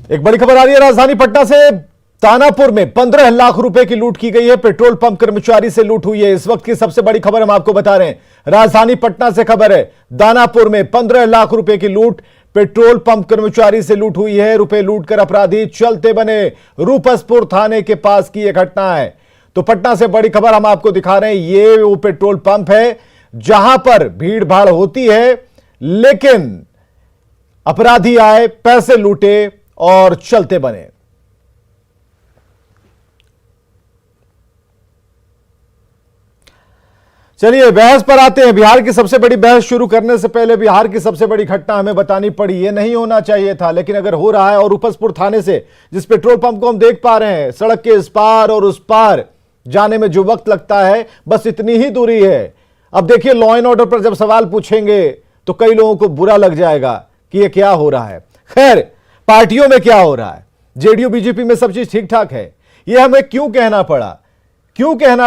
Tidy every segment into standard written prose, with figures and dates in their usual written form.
एक बड़ी खबर आ रही है राजधानी पटना से। दानापुर में 15 लाख रुपए की लूट की गई है। पेट्रोल पंप कर्मचारी से लूट हुई है। इस वक्त की सबसे बड़ी खबर हम आपको बता रहे हैं। राजधानी पटना से खबर है, दानापुर में 15 लाख रुपए की लूट, पेट्रोल पंप कर्मचारी से लूट हुई है। रुपए लूटकर अपराधी चलते बने। रूपसपुर थाने के पास की यह घटना है। तो पटना से बड़ी खबर हम आपको दिखा रहे हैं। ये वो पेट्रोल पंप है जहां पर भीड़ भाड़ होती है, लेकिन अपराधी आए, पैसे लूटे और चलते बने। चलिए बहस पर आते हैं। बिहार की सबसे बड़ी बहस शुरू करने से पहले बिहार की सबसे बड़ी घटना हमें बतानी पड़ी। यह नहीं होना चाहिए था, लेकिन अगर हो रहा है। और रूपसपुर थाने से जिस पेट्रोल पंप को हम देख पा रहे हैं, सड़क के इस पार और उस पार जाने में जो वक्त लगता है, बस इतनी ही दूरी है। अब देखिए, लॉ एंड ऑर्डर पर जब सवाल पूछेंगे तो कई लोगों को बुरा लग जाएगा कि यह क्या हो रहा है। खैर, पार्टियों में क्या हो रहा है, जेडीयू बीजेपी में सब चीज ठीक ठाक है। यह हमें क्यों कहना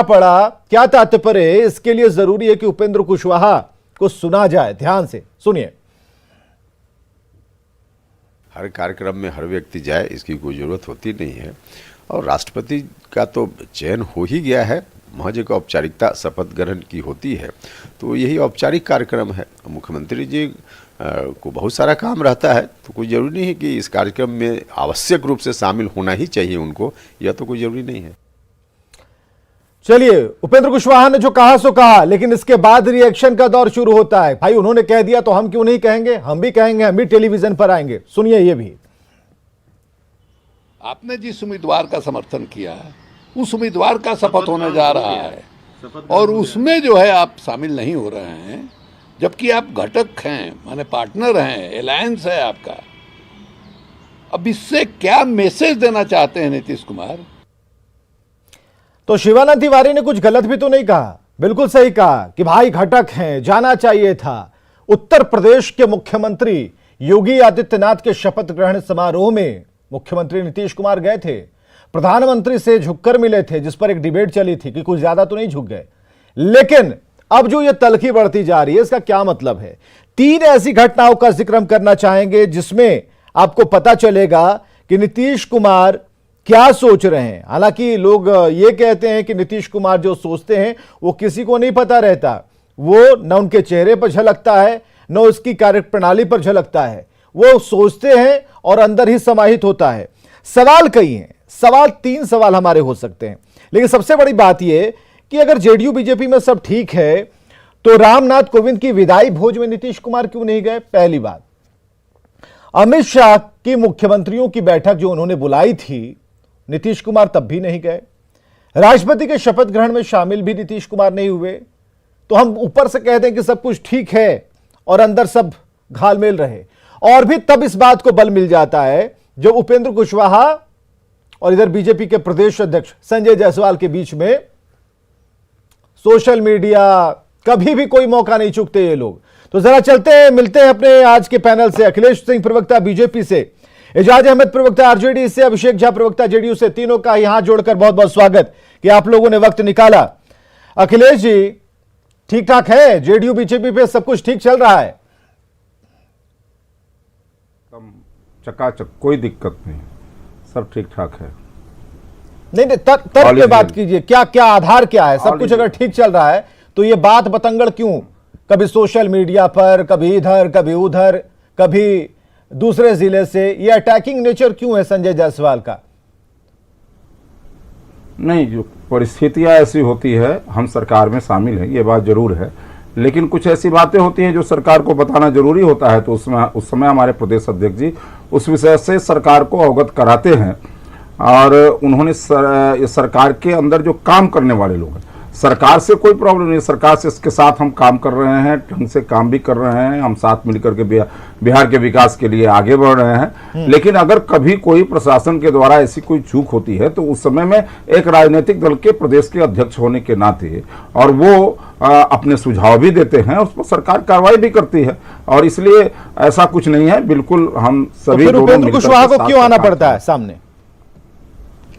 पड़ा, क्या तात्पर्य है, इसके लिए जरूरी है कि उपेंद्र कुशवाहा को सुना जाए। ध्यान से सुनिए। हर कार्यक्रम में हर व्यक्ति जाए, इसकी कोई जरूरत होती नहीं है। और राष्ट्रपति का तो चयन हो ही गया है, महज एक औपचारिकता शपथ ग्रहण की होती है, तो यही औपचारिक कार्यक्रम है। मुख्यमंत्री जी को बहुत सारा काम रहता है, तो कोई जरूरी नहीं है कि इस कार्यक्रम में आवश्यक रूप से शामिल होना ही चाहिए उनको, यह तो कोई जरूरी नहीं है। चलिए, उपेंद्र कुशवाहा ने जो कहा सो कहा, लेकिन इसके बाद रिएक्शन का दौर शुरू होता है। भाई उन्होंने कह दिया तो हम क्यों नहीं कहेंगे, हम भी कहेंगे, हम भी टेलीविजन पर आएंगे। सुनिए ये भी। आपने जिस उम्मीदवार का समर्थन किया, उस उम्मीदवार का शपथ होने जा रहा है और उसमें जो है आप शामिल नहीं हो रहे हैं, जबकि आप घटक हैं, माने पार्टनर हैं, अलायंस है आपका। अब इससे क्या मैसेज देना चाहते हैं नीतीश कुमार? तो शिवानंद तिवारी ने कुछ गलत भी तो नहीं कहा, बिल्कुल सही कहा कि भाई घटक हैं, जाना चाहिए था। उत्तर प्रदेश के मुख्यमंत्री योगी आदित्यनाथ के शपथ ग्रहण समारोह में मुख्यमंत्री नीतीश कुमार गए थे, प्रधानमंत्री से झुककर मिले थे, जिस पर एक डिबेट चली थी कि कुछ ज्यादा तो नहीं झुक गए। लेकिन अब जो ये तलखी बढ़ती जा रही है, इसका क्या मतलब है? 3 ऐसी घटनाओं का जिक्र हम करना चाहेंगे जिसमें आपको पता चलेगा कि नीतीश कुमार क्या सोच रहे हैं। हालांकि लोग ये कहते हैं कि नीतीश कुमार जो सोचते हैं वो किसी को नहीं पता रहता, वो न उनके चेहरे पर झलकता है, न उसकी कार्यप्रणाली पर झलकता है। वो सोचते हैं और अंदर ही समाहित होता है। सवाल कई हैं, 3 सवाल हमारे हो सकते हैं, लेकिन सबसे बड़ी बात यह कि अगर जेडीयू बीजेपी में सब ठीक है तो रामनाथ कोविंद की विदाई भोज में नीतीश कुमार क्यों नहीं गए? पहली बात। अमित शाह की मुख्यमंत्रियों की बैठक जो उन्होंने बुलाई थी, नीतीश कुमार तब भी नहीं गए। राष्ट्रपति के शपथ ग्रहण में शामिल भी नीतीश कुमार नहीं हुए। तो हम ऊपर से कह दें कि सब कुछ ठीक है और अंदर सब घालमेल रहे। और भी तब इस बात को बल मिल जाता है जब उपेंद्र कुशवाहा और इधर बीजेपी के प्रदेश अध्यक्ष संजय जायसवाल के बीच में सोशल मीडिया, कभी भी कोई मौका नहीं चूकते ये लोग। तो जरा चलते हैं, मिलते हैं अपने आज के पैनल से। अखिलेश सिंह प्रवक्ता बीजेपी से, एजाज अहमद प्रवक्ता आरजेडी से, अभिषेक झा प्रवक्ता जेडीयू से, तीनों का यहां जोड़कर बहुत बहुत स्वागत कि आप लोगों ने वक्त निकाला। अखिलेश जी, ठीक ठाक है? जेडीयू बीजेपी पे सब कुछ ठीक चल रहा है? चकाचक, कोई दिक्कत नहीं, सब ठीक ठाक है। नहीं, तर्क पे बात कीजिए। क्या क्या आधार क्या है? सब कुछ अगर ठीक चल रहा है तो ये बात बतंगड़ क्यों? कभी सोशल मीडिया पर, कभी इधर, कभी उधर, कभी दूसरे जिले से, ये अटैकिंग नेचर क्यों है संजय जायसवाल का? नहीं, जो परिस्थितियां ऐसी होती है, हम सरकार में शामिल हैं, ये बात जरूर है, लेकिन कुछ ऐसी बातें होती हैं जो सरकार को बताना जरूरी होता है। तो उस समय हमारे प्रदेश अध्यक्ष जी उस विषय से सरकार को अवगत कराते हैं। और उन्होंने सरकार के अंदर जो काम करने वाले लोग हैं, सरकार से कोई प्रॉब्लम नहीं, सरकार से इसके साथ हम काम कर रहे हैं, ढंग से काम भी कर रहे हैं, हम साथ मिलकर के बिहार के विकास के लिए आगे बढ़ रहे हैं। लेकिन अगर कभी कोई प्रशासन के द्वारा ऐसी कोई चूक होती है तो उस समय में एक राजनीतिक दल के प्रदेश के अध्यक्ष होने के नाते और वो अपने सुझाव भी देते हैं, उस पर सरकार कार्रवाई भी करती है। और इसलिए ऐसा कुछ नहीं है, बिल्कुल हम सभी। तो उपेंद्र कुशवाहा को क्यों आना पड़ता है सामने?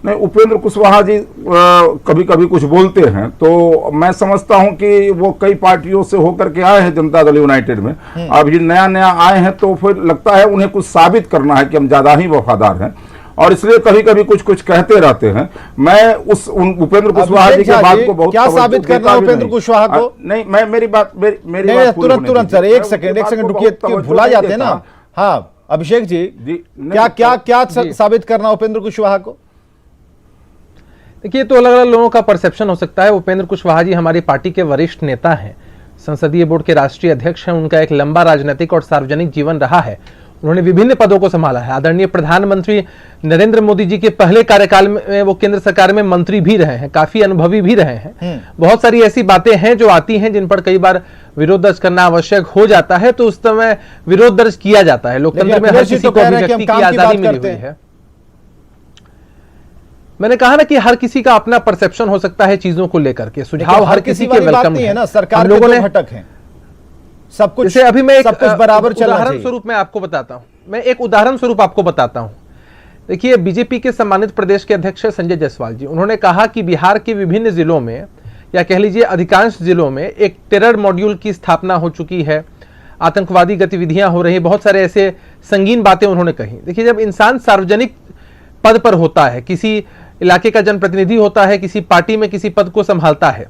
नहीं, उपेंद्र कुशवाहा जी कभी कभी कुछ बोलते हैं तो मैं समझता हूं कि वो कई पार्टियों से होकर के आए हैं जनता दल यूनाइटेड में। अब ये नया नया आए हैं तो फिर लगता है उन्हें कुछ साबित करना है कि हम ज्यादा ही वफादार हैं, और इसलिए कभी कभी कुछ कुछ कहते रहते हैं। मैं उपेंद्र कुशवाहा जी की बात को बहुत क्या साबित करना उपेंद्र कुशवाहा को? नहीं, मैं मेरी बात तुरंत सर, एक सेकंड रुकिए, भुला जाते हैं ना। हाँ अभिषेक जी, क्या क्या क्या साबित करना उपेंद्र कुशवाहा को? देखिए, तो अलग अलग लोगों का परसेप्शन हो सकता है। उपेंद्र कुशवाहा जी हमारी पार्टी के वरिष्ठ नेता हैं, संसदीय बोर्ड के राष्ट्रीय अध्यक्ष हैं। उनका एक लंबा राजनीतिक और सार्वजनिक जीवन रहा है। उन्होंने विभिन्न पदों को संभाला है। आदरणीय प्रधानमंत्री नरेंद्र मोदी जी के पहले कार्यकाल में वो केंद्र सरकार में मंत्री भी रहे हैं, काफी अनुभवी भी रहे हैं। बहुत सारी ऐसी बातें हैं जो आती हैं जिन पर कई बार विरोध दर्ज करना आवश्यक हो जाता है, तो उस समय विरोध दर्ज किया जाता है। लोकतंत्र में हर किसी को अभिव्यक्ति की आजादी मिली हुई है। मैंने कहा ना कि हर किसी का अपना परसेप्शन हो सकता है चीजों को लेकर के। सुझाव हर किसी के वेलकम है ना। सरकार लोगों ने घटक हैं, सब कुछ जैसे अभी मैं एक सब कुछ बराबर चलना चाहिए। उदाहरण स्वरूप मैं आपको बताता हूं, मैं एक उदाहरण स्वरूप आपको बताता हूं। देखिए, बीजेपी के सम्मानित प्रदेश के अध्यक्ष संजय जायसवाल जी, उन्होंने कहा कि बिहार के विभिन्न जिलों में, या कह लीजिए अधिकांश जिलों में, एक टेरर मॉड्यूल की स्थापना हो चुकी है, आतंकवादी गतिविधियां हो रही, बहुत सारे ऐसे संगीन बातें उन्होंने कही। देखिए, जब इंसान सार्वजनिक पद पर होता है, किसी इलाके का जनप्रतिनिधि होता है, किसी पार्टी में किसी पद को संभालता है,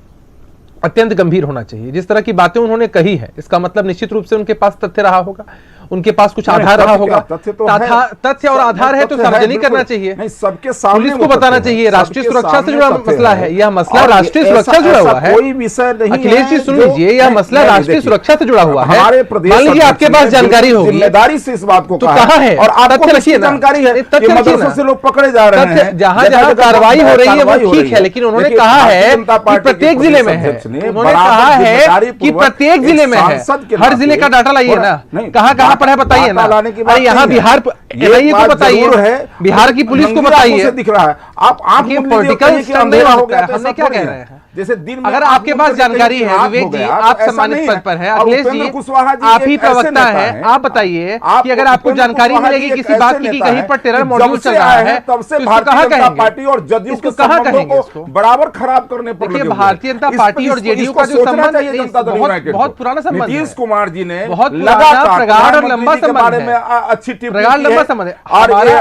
अत्यंत गंभीर होना चाहिए। जिस तरह की बातें उन्होंने कही है, इसका मतलब निश्चित रूप से उनके पास तथ्य रहा होगा, उनके पास कुछ आधार रहा होगा। तथ्य और आधार है तो सार्वजनिक करना चाहिए, सबके सामने पुलिस को बताना चाहिए। राष्ट्रीय सुरक्षा से जुड़ा मसला है, यह मसला राष्ट्रीय सुरक्षा से जुड़ा हुआ है। कोई विषय नहीं। अखिलेश जी सुन लीजिए, यह मसला राष्ट्रीय सुरक्षा से जुड़ा हुआ है। मान लीजिए आपके पास जानकारी होगी, जिम्मेदारी से इस बात को तो कहाँ है? और आपको जानकारी है तथ्य मदरसों से लोग पकड़े जा रहे हैं, जहां जहां कार्रवाई हो रही है वो ठीक है, लेकिन उन्होंने कहा है कि प्रत्येक जिले में है। उन्होंने कहा है कि प्रत्येक जिले में है। हर जिले का डाटा लाइए ना, कहां कहां पर है बताइए ना। अरे यहाँ बिहार एनआईए को बताइए, बिहार की पुलिस को बताइए। दिख रहा है आप पॉलिटिकल संदेह हो गया। हमने क्या कह रहे हैं? जैसे दिन अगर आपके पास जानकारी है, विवेक जी आप सम्मानित पद पर हैं, अखिलेश जी आप ही प्रवक्ता हैं, आप बताइए कि अगर आपको जानकारी मिलेगी किसी बात की कि कहीं पर टेरर मॉड्यूल चल रहा है, तब से भारतीय जनता पार्टी और जदयू के संबंधों को बराबर खराब करने पर लगे। भारतीय जनता पार्टी और जेडीयू का जो संबंध बहुत पुराना संबंध है। नीतीश कुमार जी ने बहुत पुराना, प्रगाढ़ और लंबा संबंध है, अच्छी टिप्पणी प्रगाढ़ लंबा संबंध है।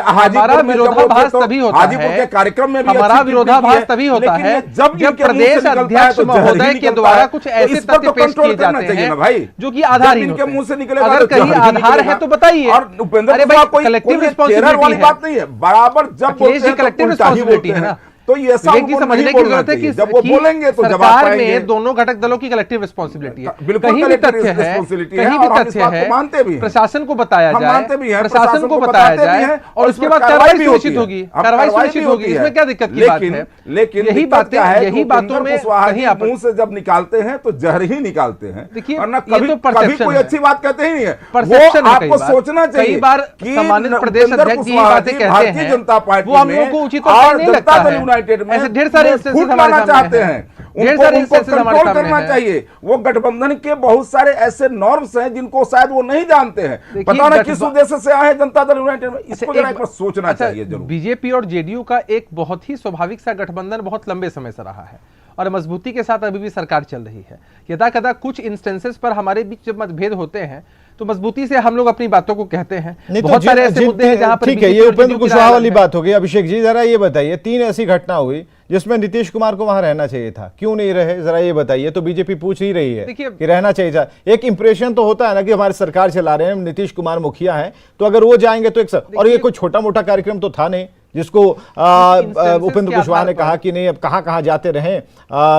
हमारा विरोधाभास तभी होता है, कार्यक्रम में हमारा विरोधाभास तभी होता है जब प्रदेश अध्यक्ष महोदय के द्वारा कुछ ऐसे तथ्य पेश किए जाते हैं जो कि आधारहीन होते हैं। अगर कहीं आधार है तो बताइए। अरे भाई, कलेक्टिव रिस्पॉन्सिबिलिटी है, बात नहीं है, बराबर जब कलेक्टिव रिस्पॉन्सिबिलिटी है ना, तो ये समझने की जरूरत है कि जब वो बोलेंगे तो सरकार में दोनों घटक दलों की कलेक्टिव रिस्पॉन्सिबिलिटी है। कहीं भी तथ्य है, कहीं भी तथ्य है, प्रशासन को बताया जाए, प्रशासन को बताया जाए और उसके बाद कार्रवाई सुनिश्चित होगी, कार्रवाई सुनिश्चित होगी। इसमें क्या दिक्कत की बात है? लेकिन यही बातें, यही बातों में कहीं आप मुंह से जब निकालते हैं तो जहर ही निकालते हैं। देखिए, कभी कोई अच्छी बात कहते ही नहीं है। परसेप्शन है, आपको सोचना चाहिए। कई बार सम्मानित प्रदेश अध्यक्ष जी बातें कहते हैं, जनता पार्टी वो हम लोगों को उचित नहीं लगता है। ऐसे ढेर सारे इंस्टेंसेस हमारे सामने हैं, ढेर सारे इंस्टेंसेस हमारे सामने हैं। चाहिए वो गठबंधन के बहुत सारे ऐसे नॉर्म्स हैं जिनको शायद वो नहीं जानते हैं। पता ना किस उद्देश्य से आए जनता दल यूनाइटेड में, इसको जरा एक बार सोचना चाहिए जरूर। बीजेपी और जेडीयू का एक बहुत ही स्वाभाविक सा गठबंधन बहुत लंबे समय से रहा है और मजबूती के साथ अभी भी सरकार चल रही है। यदा कदा कुछ इंस्टेंसेस पर हमारे बीच जब मतभेद होते हैं तो मजबूती से हम लोग अपनी बातों को कहते हैं। बहुत सारे ऐसे मुद्दे हैं जहां पर ठीक है, ये उपेंद्र कुशवाहा वाली बात हो गई। अभिषेक जी जरा ये बताइए, 3 ऐसी घटना हुई जिसमें नीतीश कुमार को वहां रहना चाहिए था, क्यों नहीं रहे, जरा ये बताइए। तो बीजेपी पूछ ही रही है कि रहना चाहिए था। एक इंप्रेशन तो होता है ना कि हमारी सरकार चला रहे हैं, नीतीश कुमार मुखिया हैं, तो अगर वो जाएंगे तो एक और ये कोई छोटा मोटा कार्यक्रम तो था नहीं जिसको उपेंद्र कुशवाहा ने कहा कि नहीं अब कहां कहां जाते रहें,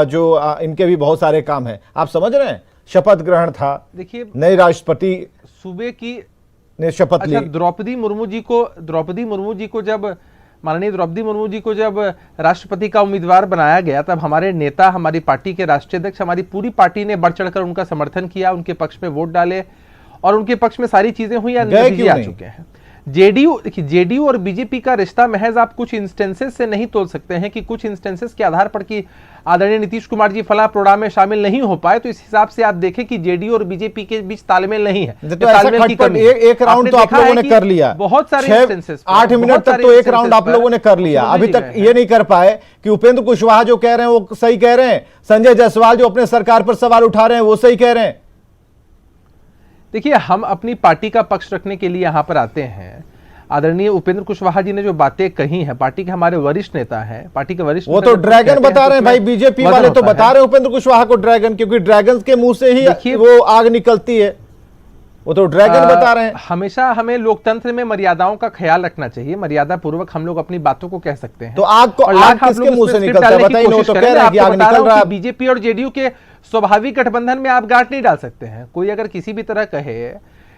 जो इनके भी बहुत सारे काम हैं। आप समझ रहे हैं, शपथ ग्रहण था, देखिए नए राष्ट्रपति सूबे की ने शपथ ली। द्रौपदी मुर्मू जी को जब माननीय द्रौपदी मुर्मू जी को जब राष्ट्रपति का उम्मीदवार बनाया गया, तब हमारे नेता, हमारी पार्टी के राष्ट्रीय अध्यक्ष, हमारी पूरी पार्टी ने बढ़ चढ़कर उनका समर्थन किया, उनके पक्ष में वोट डाले और उनके पक्ष में सारी चीजें हुई या नतीजे आ चुके हैं। जेडीयू, देखिए जेडीयू और बीजेपी का रिश्ता महज आप कुछ इंस्टेंसेस से नहीं तोल सकते हैं कि कुछ इंस्टेंसेस के आधार पर कि आदरणीय नीतीश कुमार जी फला प्रोग्राम में शामिल नहीं हो पाए, तो इस हिसाब से आप देखें कि जेडीयू और बीजेपी के बीच तालमेल नहीं है। तो ऐसा खटपट एक राउंड तो आप लोगों ने कर लिया, बहुत सारे इंस्टेंसेस, 8 मिनट तक तो एक राउंड आप लोगों ने कर लिया, अभी तक ये नहीं कर पाए कि उपेंद्र कुशवाहा जो कह रहे हैं वो सही कह रहे हैं, संजय जायसवाल जो अपने सरकार पर सवाल उठा रहे हैं वो सही कह रहे हैं। देखिए, हम अपनी पार्टी का पक्ष रखने के लिए यहां पर आते हैं। आदरणीय उपेंद्र कुशवाहा जी ने जो बातें कही हैं, पार्टी के हमारे वरिष्ठ नेता हैं, पार्टी के वरिष्ठ, वो तो ड्रैगन बता रहे हैं भाई, बीजेपी वाले तो बता रहे हैं उपेंद्र कुशवाहा को ड्रैगन, क्योंकि ड्रैगन के मुंह से ही वो आग निकलती है, वो तो ड्रैगन बता रहे हैं। हमेशा हमें लोकतंत्र में मर्यादाओं का ख्याल रखना चाहिए, मर्यादा पूर्वक हम लोग अपनी बातों को कह सकते हैं। तो आग को आग किसके मुंह से निकलता है बताइए, वो तो कह रहे हैं कि आग निकल रहा है। बीजेपी और जेडीयू के स्वाभाविक गठबंधन में आप गांठ नहीं डाल सकते हैं। कोई अगर किसी भी तरह कहे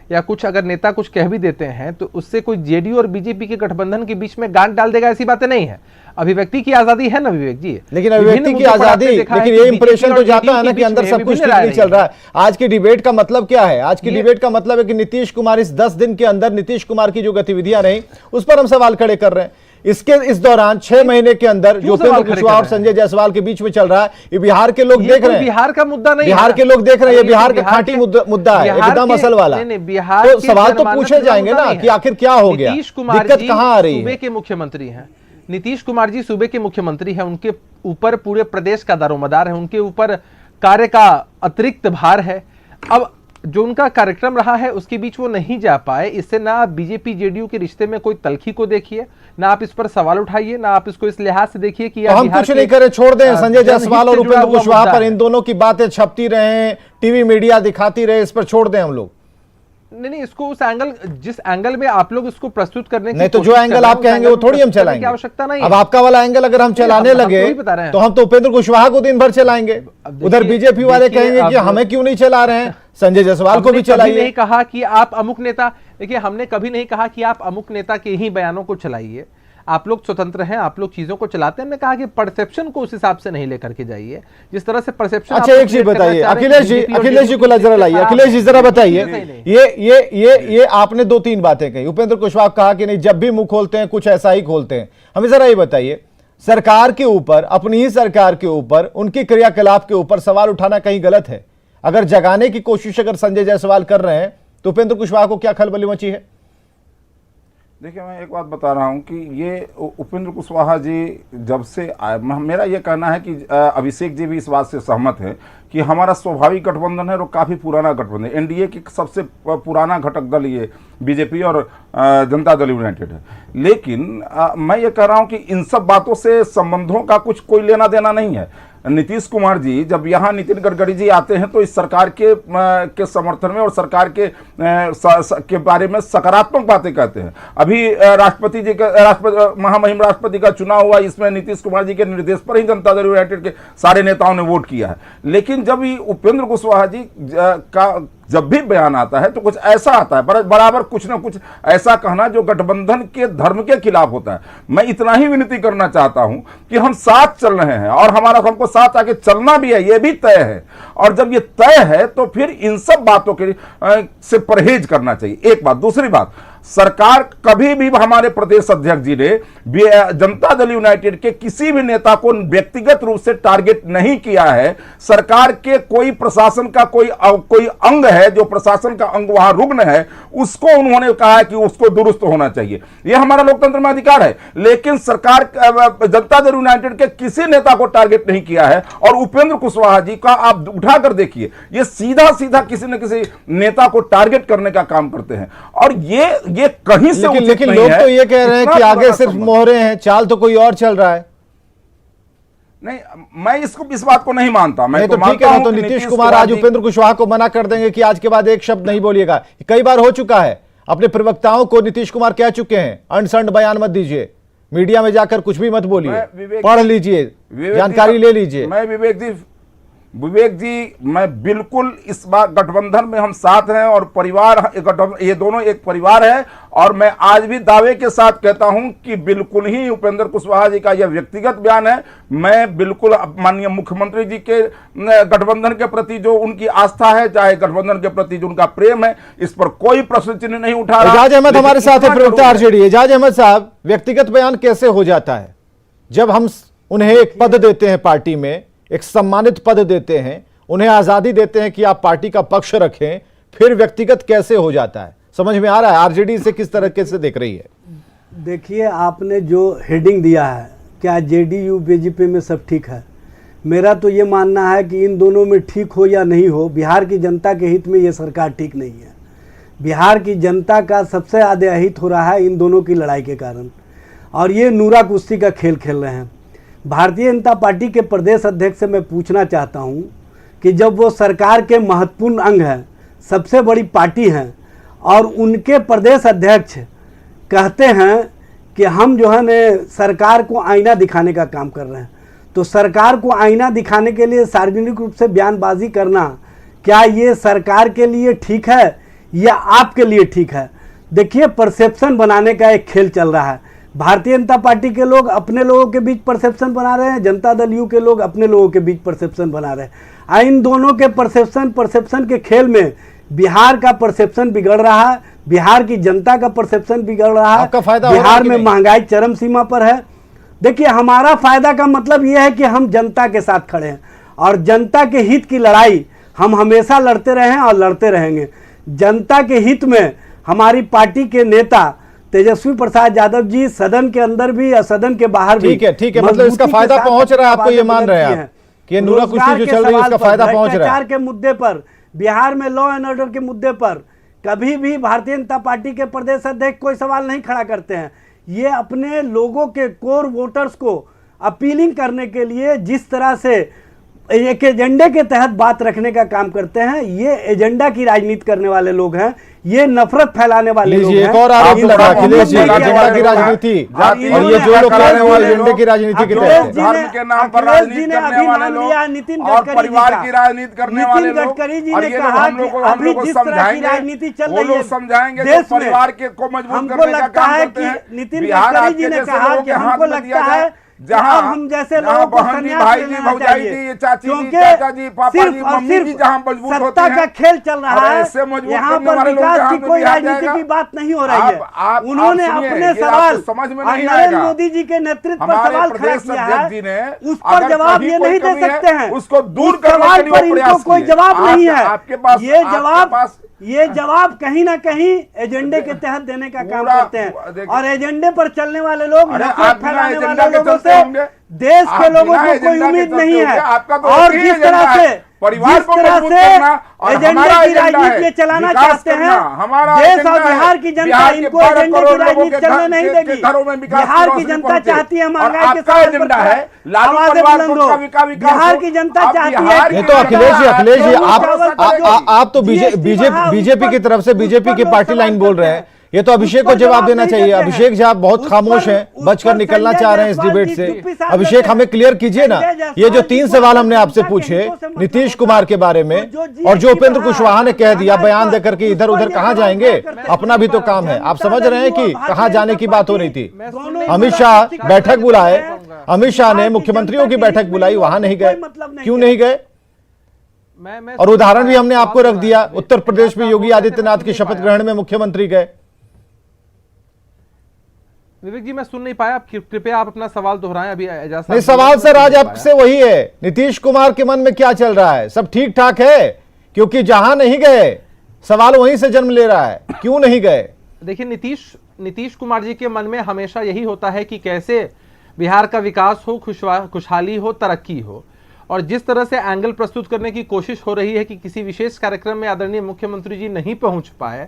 या कुछ अगर नेता कुछ कह भी देते हैं तो उससे कोई जेडीयू और बीजेपी के गठबंधन के बीच में गांठ डाल देगा, ऐसी बातें नहीं है। अभिव्यक्ति की आजादी है ना विवेक जी, लेकिन अभिव्यक्ति की आजादी, लेकिन ये इंप्रेशन तो जाता है ना कि अंदर सब कुछ ठीक नहीं चल रहा है। आज की डिबेट का मतलब क्या है? आज की डिबेट का मतलब है कि नीतीश कुमार इस 10 दिन के अंदर नीतीश कुमार की जो गतिविधियां रही उस पर हम सवाल खड़े कर रहे हैं। इस दौरान 6 महीने के अंदर जो उपेंद्र कुशवाहा और संजय जायसवाल के बीच में चल रहा है, ये बिहार के लोग देख रहे हैं। बिहार का मुद्दा नहीं, बिहार के लोग देख रहे हैं, ये बिहार का खाटी मुद्दा है, एकदम असल वाला। तो सवाल तो पूछे जाएंगे ना कि आखिर क्या हो गया, दिक्कत कहां आ रही है। सूबे के मुख्यमंत्री हैं नीतीश कुमार जी, सूबे के मुख्यमंत्री हैं, उनके ऊपर पूरे प्रदेश का दारोमदार है, उनके ऊपर कार्य का अतिरिक्त भार है। अब जो उनका कार्यक्रम रहा है उसके बीच वो नहीं जा पाए, इससे ना आप बीजेपी जेडीयू के रिश्ते में कोई तलखी को देखिए, ना आप इस पर सवाल उठाइए, ना आप इसको इस लिहाज से देखिए कि तो हम कुछ नहीं करें, छोड़ दें। संजय जायसवाल और उपेंद्र कुशवाहा पर इन दोनों की बातें छपती रहे, टीवी मीडिया दिखाती रहे, इस पर छोड़ दें हम लोग। नहीं, इसको उस एंगल, जिस एंगल में आप लोग इसको प्रस्तुत करने की नहीं, तो जो एंगल आप कहेंगे वो थोड़ी हम चलाएंगे, आवश्यकता नहीं। अब आपका वाला एंगल अगर हम चलाने लगे तो हम तो उपेंद्र कुशवाहा को दिन भर चलाएंगे, उधर बीजेपी वाले कहेंगे कि हमें क्यों नहीं चला रहे हैं, संजय जायसवाल को भी चलाइए। नहीं कहा कि आप अमुक नेता, देखिए हमने कभी नहीं कहा कि आप अमुक नेता के ही बयानों को चलाइए, आप लोग स्वतंत्र हैं, आप लोग चीजों को चलाते हैं। हमने कहा कि परसेप्शन को उस हिसाब से नहीं लेकर के जाइए जिस तरह से परसेप्शन। अच्छा, एक चीज बताइए, अखिलेश जी को जरा लाइए। अखिलेश जी जरा बताइए, ये आपने 2-3 बातें कही। उपेंद्र कुशवाहा कहा कि नहीं, जब भी मुंह खोलते हैं कुछ ऐसा ही खोलते हैं। हमें जरा ये बताइए, सरकार के ऊपर, अपनी ही सरकार के ऊपर, उनके क्रियाकलाप के ऊपर सवाल उठाना कहीं गलत है? अगर जगाने की कोशिश अगर संजय जायसवाल कर रहे हैं तो उपेंद्र कुशवाहा को क्या खलबली मची है? देखिए, मैं एक बात बता रहा हूं कि ये उपेंद्र कुशवाहा जी जब से मेरा ये कहना है कि अभिषेक जी भी इस बात से सहमत है कि हमारा स्वाभाविक गठबंधन है, और काफ़ी पुराना गठबंधन है। एनडीए की सबसे पुराना घटक दल ये बीजेपी और जनता दल यूनाइटेड है। लेकिन मैं ये कह रहा हूं कि इन सब बातों से संबंधों का कुछ कोई लेना देना नहीं है। नीतीश कुमार जी जब यहाँ नितिन गडकरी जी आते हैं तो इस सरकार के समर्थन में और सरकार के बारे में सकारात्मक बातें कहते हैं। अभी राष्ट्रपति जी का महामहिम राष्ट्रपति का चुनाव हुआ, इसमें नीतीश कुमार जी के निर्देश पर ही जनता दल यूनाइटेड के सारे नेताओं ने वोट किया है। लेकिन जब ये उपेंद्र कुशवाहा जी का जब भी बयान आता है तो कुछ ऐसा आता है, बराबर कुछ ना कुछ ऐसा कहना जो गठबंधन के धर्म के खिलाफ होता है। मैं इतना ही विनती करना चाहता हूं कि हम साथ चल रहे हैं और हमको साथ आके चलना भी है, ये भी तय है। और जब ये तय है तो फिर इन सब बातों के से परहेज करना चाहिए, एक बात। दूसरी बात, सरकार कभी भी, हमारे प्रदेश अध्यक्ष जी ने जनता दल यूनाइटेड के किसी भी नेता को व्यक्तिगत रूप से टारगेट नहीं किया है। सरकार के कोई प्रशासन का कोई अंग है, जो प्रशासन का अंग वहां रुग्ण है, उसको उन्होंने कहा है कि उसको दुरुस्त होना चाहिए। यह हमारा लोकतंत्र में अधिकार है। लेकिन सरकार जनता दल यूनाइटेड के किसी नेता को टारगेट नहीं किया है। और उपेंद्र कुशवाहा जी का आप उठाकर देखिए, ये सीधा सीधा किसी न किसी नेता को टारगेट करने का काम करते हैं। और ये कहीं से लेकिन लोग तो ये कह रहे हैं कि आगे सिर्फ मोहरे हैं, चाल तो कोई और चल रहा है। नहीं, मैं इस बात को नहीं मानता। मैं तो ठीक है ना, तो नीतीश कुमार आज उपेंद्र कुशवाहा को मना कर देंगे कि आज के बाद एक शब्द नहीं बोलिएगा। कई बार हो चुका है, अपने प्रवक्ताओं को नीतीश कुमार कह चुके हैं, अनसंड बयान मत दीजिए, मीडिया में जाकर कुछ भी मत बोलिए, पढ़ लीजिए, जानकारी ले लीजिए। मैं विवेक जी विवेक जी, मैं बिल्कुल इस बार गठबंधन में हम साथ हैं और परिवार ये दोनों एक परिवार है। और मैं आज भी दावे के साथ कहता हूं कि बिल्कुल ही उपेंद्र कुशवाहा जी का यह व्यक्तिगत बयान है। मैं बिल्कुल माननीय मुख्यमंत्री जी के गठबंधन के प्रति जो उनकी आस्था है, चाहे गठबंधन के प्रति जो उनका प्रेम है, इस पर कोई प्रश्न चिन्ह नहीं उठा रहा। एजाज अहमद हमारे साथ है, प्रवक्ता आरजेडी। एजाज अहमद साहब, व्यक्तिगत बयान कैसे हो जाता है जब हम उन्हें एक पद देते हैं, पार्टी में एक सम्मानित पद देते हैं, उन्हें आजादी देते हैं कि आप पार्टी का पक्ष रखें, फिर व्यक्तिगत कैसे हो जाता है? समझ में आ रहा है आरजेडी से किस तरह से देख रही है? देखिए, आपने जो हेडिंग दिया है, क्या जेडीयू बीजेपी में सब ठीक है? मेरा तो ये मानना है कि इन दोनों में ठीक हो या नहीं हो, बिहार की जनता के हित में ये सरकार ठीक नहीं है। बिहार की जनता का सबसे ज़्यादा हित हो रहा है इन दोनों की लड़ाई के कारण, और ये नूरा कुश्ती का खेल खेल रहे हैं। भारतीय जनता पार्टी के प्रदेश अध्यक्ष से मैं पूछना चाहता हूं कि जब वो सरकार के महत्वपूर्ण अंग हैं, सबसे बड़ी पार्टी हैं, और उनके प्रदेश अध्यक्ष कहते हैं कि हम जो है न सरकार को आईना दिखाने का काम कर रहे हैं, तो सरकार को आईना दिखाने के लिए सार्वजनिक रूप से बयानबाजी करना, क्या ये सरकार के लिए ठीक है या आपके लिए ठीक है? देखिए, परसेप्शन बनाने का एक खेल चल रहा है। भारतीय जनता पार्टी के लोग अपने लोगों के बीच परसेप्शन बना रहे हैं, जनता दल यू के लोग अपने लोगों के बीच परसेप्शन बना रहे हैं। इन दोनों के परसेप्शन के खेल में बिहार का परसेप्शन बिगड़ रहा है, बिहार की जनता का परसेप्शन बिगड़ रहा है। बिहार में महंगाई चरम सीमा पर है। देखिए, हमारा फायदा का मतलब यह है कि हम जनता के साथ खड़े हैं, और जनता के हित की लड़ाई हम हमेशा लड़ते रहे हैं और लड़ते रहेंगे। जनता के हित में हमारी पार्टी के नेता तेजस्वी प्रसाद यादव जी सदन के अंदर भी और सदन के बाहर भी, ठीक है, मतलब इसका फायदा पहुंच रहा है आपको, ये मान रहे हैं कि नूरा कुश्ती जो चल रही है इसका फायदा पहुंच रहा है। भ्रष्टाचार के मुद्दे पर, बिहार में लॉ एंड ऑर्डर के मुद्दे पर कभी भी भारतीय जनता पार्टी के प्रदेश अध्यक्ष कोई सवाल नहीं खड़ा करते हैं। ये अपने लोगों के कोर वोटर्स को अपीलिंग करने के लिए जिस तरह से एक एजेंडे के तहत बात रखने का काम करते हैं, ये एजेंडा की राजनीति करने वाले लोग हैं, ये नफरत फैलाने वाले लोग हैं। एक और आरोप लगा अखिलेश जी, एजेंडा की राजनीति, और ये जो लोग कह रहे हैं वो एजेंडे की राजनीति के तहत धर्म के नाम पर राजनीति करने वाले लोग और परिवार की राजनीति करने वाले लोग, गडकरी जी और ने ये लोग कहा हम लोग को जिस तरह की समझाएंगे, राजनीति चल वो रही लोग है समझाएंगे देश जो में, परिवार के को मजबूत हमको करने का लगता काम है करते कि हैं। नितिन बिहार गडकरी जी आपके ने जैसे कहा लोगों कि के हाथ हमको में दिया लगता है जाए, जहां हम जैसे लोगों को बहन जी, संन्यास भाई जी, लेना भौजाई चाहिए, जी, चाची जी, क्योंकि चाचा जी, पापा जी, सिर्फ और मम्मी जी सिर्फ जहां मजबूत होते सत्ता हैं, का खेल चल रहा और है। ऐसे मजबूत यहाँ करने पर वाले लोगों के विकास हाथ की में कोई दिया राजनीति जाएगा। की बात नहीं हो रही है। आप उन्होंने सुनिए, अपने ये सवाल आपको समझ में और नहीं नरेंद्र आएगा। मोदी जी के नेतृत्व पर हमारे सवाल खड़ा प्रदेश किया अध्यक्ष जी ने है, उस पर अगर जवाब कहीं ये कोई नहीं दे कमी है, सकते हैं। उसको दूर उस करने के सवाल लिए पर वो प्रयास इनको कोई किए। जवाब नहीं है। आपके पास ये जवाब कहीं ना कहीं एजेंडे के तहत देने का काम करते हैं, और एजेंडे पर चलने वाले लोग नफरत फैलाने वाले लोगों से देश के लोगों को कोई उम्मीद नहीं है। और जिस तरह से परिवार को मजबूत करना और एजेंडे हमारा की राजनीति चलाना चाहते हैं, देश और बिहार की जनता इनको एजेंडे की राजनीति चलने नहीं देगी। बिहार की जनता चाहती है महंगाई के सवाल पर आवाजें बुलंद हो। बिहार की जनता चाहती है। नहीं तो अखिलेश जी आप तो बीजेपी की तरफ से बीजेपी की पार्टी लाइन बोल रहे हैं, ये तो अभिषेक को जवाब देना चाहिए। अभिषेक जी आप बहुत खामोश हैं, बचकर निकलना चाह रहे हैं इस डिबेट से। अभिषेक हमें क्लियर कीजिए ना, ये जो 3 सवाल हमने आपसे पूछे नीतीश कुमार के बारे में, और जो उपेंद्र कुशवाहा ने कह दिया बयान देकर के इधर उधर कहां जाएंगे, अपना भी तो काम है। आप समझ रहे हैं कि कहां जाने की बात हो रही थी। अमित शाह बैठक बुलाए, अमित शाह ने मुख्यमंत्रियों की बैठक बुलाई, वहां नहीं गए, क्यों नहीं गए? और उदाहरण भी हमने आपको रख दिया, उत्तर प्रदेश में योगी आदित्यनाथ की शपथ ग्रहण में मुख्यमंत्री गए। विवेक जी मैं सुन नहीं पाया, कृपया आप अपना सवाल दोहराएं। अभी नहीं, सवाल सर आज आपसे वही है, नीतीश कुमार के मन में क्या चल रहा है? सब ठीक ठाक है? क्योंकि जहां नहीं गए सवाल वहीं से जन्म ले रहा है, क्यों नहीं गए? देखिए, नीतीश कुमार जी के मन में हमेशा यही होता है कि कैसे बिहार का विकास हो, खुशहाली हो, तरक्की हो, और जिस तरह से एंगल प्रस्तुत करने की कोशिश हो रही है कि किसी विशेष कार्यक्रम में आदरणीय मुख्यमंत्री जी नहीं पहुंच पाए,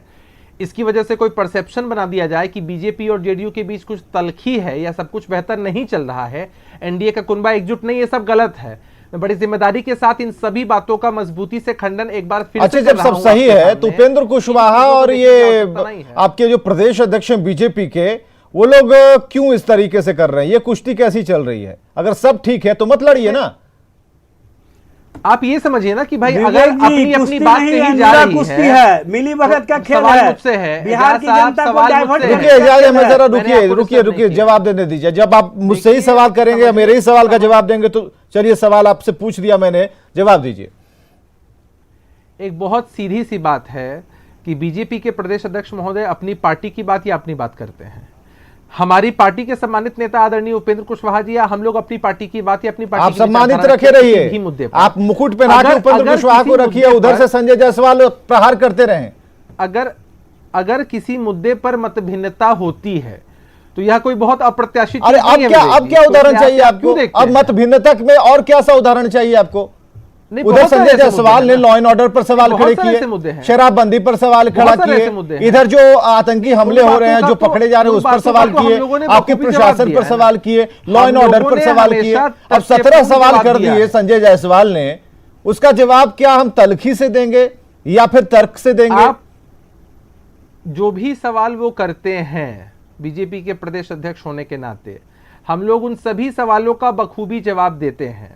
इसकी वजह से कोई परसेप्शन बना दिया जाए कि बीजेपी और जेडीयू के बीच कुछ तलखी है या सब कुछ बेहतर नहीं चल रहा है, एनडीए का कुनबा एकजुट नहीं, ये सब गलत है। मैं बड़ी जिम्मेदारी के साथ इन सभी बातों का मजबूती से खंडन एक बार फिर अच्छा, जब सब सही है तो उपेंद्र कुशवाहा और ये आपके जो प्रदेश अध्यक्ष हैं बीजेपी के, वो लोग क्यों इस तरीके से कर रहे हैं? ये कुश्ती कैसी चल रही है? अगर सब ठीक है तो मत लड़िए ना। आप ये समझिए ना कि भाई विवेक अगर जी, अपनी अपनी कुश्ती बात नहीं कही है, जा अंधा रही कुश्ती है, मिली भगत का खेल सवाल है। मुझसे है, बिहार की एजाज साहब, जनता को सवाल डाइवर्ट मुझसे है। करने रुकिए का इजाज़त, खेल मैं है। जरा मैंने रुकिए आपको रुकिए डिस्टर्ब रुकिए नहीं जवाब देने दीजिए। जब आप मुझसे ही देखिए, सवाल करेंगे या मेरे ही सवाल का समझिए। जवाब देंगे तो चलिए, सवाल आपसे पूछ दिया मैंने, जवाब दीजिए। एक बहुत सीधी सी बात है कि बीजेपी के प्रदेश अध्यक्ष महोदय अपनी पार्टी की बात या अपनी बात करते हैं। हमारी पार्टी के सम्मानित नेता आदरणीय उपेंद्र कुशवाहा जी या हम लोग अपनी पार्टी की बात या अपनी पार्टी आप की सम्मानित विचारधारा रखे के किसी रहिए, भी मुद्दे पर। आप मुकुट पहना के अगर- उपेंद्र अगर कुशवाहा को किसी रखिए, मुद्दे उधर से पर- संजय जायसवाल प्रहार करते रहें। अगर किसी मुद्दे पर मतभिन्नता होती है तो यह कोई बहुत अप्रत्याशित अरे चीज नहीं है विवेक अब जी। क्या तो उदाहरण इसलिए चाहिए आप आपको? क्यों देखते अब हैं? मत भिन्नता में और क्या सा उदाहरण चाहिए आपको? नहीं, उधर बहुत सारे संजय ऐसे जायसवाल मुद्दे ने हैं ना। लॉ एंड ऑर्डर पर सवाल बहुत खड़े सारे ऐसे मुद्दे किए, हैं। शराबबंदी पर सवाल खड़ा बहुत सारे ऐसे किए, मुद्दे हैं। इधर जो आतंकी हमले उन हो रहे हैं, बातों जो का तो- पकड़े जा रहे हैं, उन उस पर बातों सवाल का तो हम किए, लोगों ने आपके बखूबी जवाब प्रशासन दिया पर है सवाल ना। किए, लॉ एंड हम ऑर्डर लोगों पर ने सवाल हमेशा किए। अब तथ्यपूर्ण 17 सवाल जवाब कर दिया दिए है। संजय जायसवाल ने, उसका जवाब क्या हम तलखी से देंगे या फिर तर्क से देंगे? आप जो भी सवाल वो करते हैं बीजेपी के प्रदेश अध्यक्ष होने के नाते, हम लोग उन सभी सवालों का बखूबी जवाब देते हैं।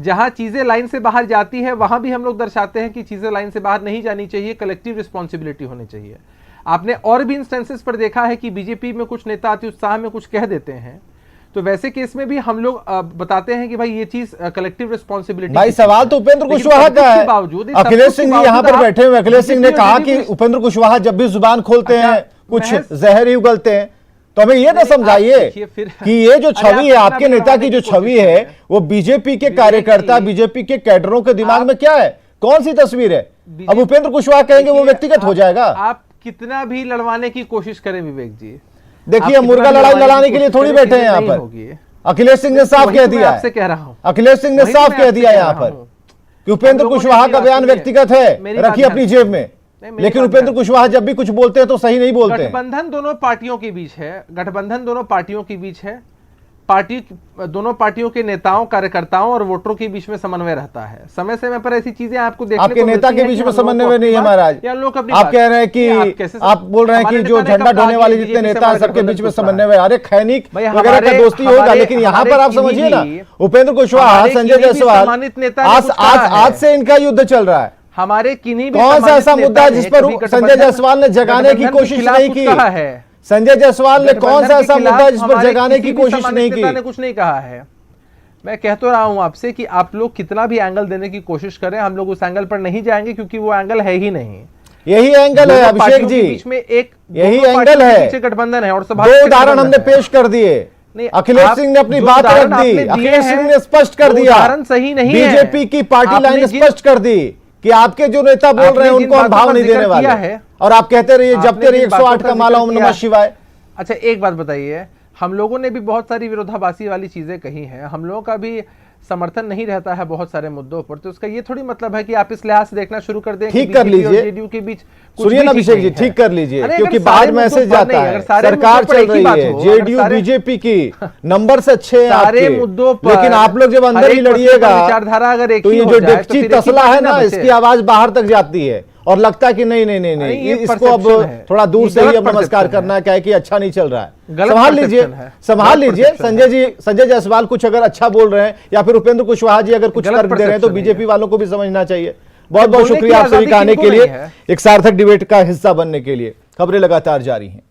जहां चीजें लाइन से बाहर जाती है वहां भी हम लोग दर्शाते हैं कि चीजें लाइन से बाहर नहीं जानी चाहिए, कलेक्टिव रिस्पॉन्सिबिलिटी होनी चाहिए। आपने और भी इंस्टेंसेस पर देखा है कि बीजेपी में कुछ नेता अति उत्साह में कुछ कह देते हैं, तो वैसे केस में भी हम लोग बताते हैं कि भाई ये चीज कलेक्टिव रिस्पॉन्सिबिलिटी। भाई सवाल तो उपेंद्र कुशवाहा का है। अखिलेश सिंह जी यहाँ पर बैठे हुए, अखिलेश सिंह ने कहा कि उपेंद्र कुशवाहा जब भी जुबान खोलते हैं कुछ जहर ही उगलते हैं। तो हमें ये ना समझाइए कि ये जो छवि है, आपके नेता की जो छवि है, वो बीजेपी के कार्यकर्ता, बीजेपी के कैडरों के दिमाग में क्या है, कौन सी तस्वीर है? अब उपेंद्र कुशवाहा कहेंगे वो व्यक्तिगत हो जाएगा। आप कितना भी लड़वाने की कोशिश करें विवेक जी, देखिए, मुर्गा लड़ाई लड़ाने के लिए थोड़ी बैठे हैं यहाँ पर। अखिलेश सिंह ने साफ कह दिया आपसे कह रहा हूं, अखिलेश सिंह ने साफ कह दिया यहाँ पर कि उपेंद्र कुशवाहा का बयान व्यक्तिगत है, रखिए अपनी जेब में। लेकिन उपेंद्र कुशवाहा जब भी कुछ बोलते हैं तो सही नहीं बोलते हैं। गठबंधन दोनों पार्टियों के बीच है, गठबंधन दोनों पार्टियों के बीच है। पार्टी दोनों पार्टियों के नेताओं, कार्यकर्ताओं और वोटरों के बीच में समन्वय रहता है। समय समय पर ऐसी चीजें आपको देखने आपके को नेता मिलती के हैं बीच कि में हम लोगों को समन्वय नहीं है अपनी महाराज। बात या लोग अपनी आप बात- कह रहे हैं कि आप बोल रहे हैं कि जो झंडा ढोने वाले जितने नेता हैं सबके बीच में समन्वय है। अरे खैनिक वगैरह का दोस्ती होगा, लेकिन यहाँ पर आप समझिए ना, उपेंद्र कुशवाहा, संजय जायसवाल, आज से इनका युद्ध चल रहा है। हमारे किन्हीं भी कौन सा ऐसा सम्मानित मुद्दा है नेता जिस ने पर कभी संजय जायसवाल ने जगाने की गठबंधन के कोशिश खिलाफ नहीं कुछ की? कहा है? संजय जायसवाल ने कौन सा गठबंधन ऐसा के मुद्दा खिलाफ जिस पर हमारे जगाने किसी की भी कोशिश सम्मानित नहीं नेता ने की? कुछ नहीं कहा है। मैं कह तो रहा हूं आपसे कि आप लोग कितना भी एंगल देने की कोशिश करें, हम लोग उस एंगल पर नहीं जाएंगे क्योंकि वो एंगल है ही नहीं। यही एंगल है दोनों अभिषेक पार्टियों जी, के बीच में एक यही दोनों पार्टियों एंगल के है। पीछे गठबंधन है और दो उदाहरण हमने पेश कर दिए। नहीं, अखिलेश आप सिंह ने अपनी जो बात रख उदाहरण दी, आपने दिए अखिलेश सिंह हैं, ने स्पष्ट कर वो दिया, उदाहरण सही नहीं है। बीजेपी की पार्टी आपने लाइन जिन- स्पष्ट कर दी कि आपके जो नेता बोल आपने रहे हैं जिन उनको हम बातों भाव का नहीं देने जिक्र वाले किया है, और आप कहते रहिए आपने जपते रहिए जिन बातों 108 का का माला, जिक्र ओम किया नमः है। शिवाय। अच्छा, एक बात बताइए, हम लोगों ने भी बहुत सारी विरोधाभासी वाली चीजें कही हैं, हम लोगों का भी समर्थन नहीं रहता है बहुत सारे मुद्दों पर, तो उसका ये थोड़ी मतलब है कि आप इस लिहाज से देखना शुरू कर दें ठीक कर लीजिए, जेडीयू के बीच सुनिए ना अभिषेक जी, ठीक कर लीजिए, क्योंकि बाद में मैसेज जाता है सरकार चल रही है, जेडीयू बीजेपी की नंबर से अच्छे हैं सारे आपके, मुद्दों पर लेकिन आप लोग जब अंदर ही लड़िएगा विचारधारा अगर एक तो ही ये हो जो जाए, तो डेक्ची फिर एक ही तसला है पार्टी ना, बचे। इसकी आवाज बाहर तक जाती है और लगता है कि नहीं नहीं नहीं नहीं, ये इसको अब perception है, थोड़ा दूर ये से ही गलत अब नमस्कार perception करना है, क्या है कि अच्छा नहीं चल रहा है। गलत संभाल लीजिए, perception है, संभाल गलत लीजिए। perception संजय जायसवाल कुछ अगर अच्छा बोल रहे हैं या फिर उपेंद्र कुशवाहा जी अगर कुछ गलत तर्क दे रहे हैं तो perception है बीजेपी ये। वालों को भी समझना चाहिए। बहुत बहुत बोलने की शुक्रिया आप सभी आजादी का आने किनको के लिए, नहीं है? एक सार्थक डिबेट का हिस्सा बनने के लिए। खबरें लगातार जारी हैं।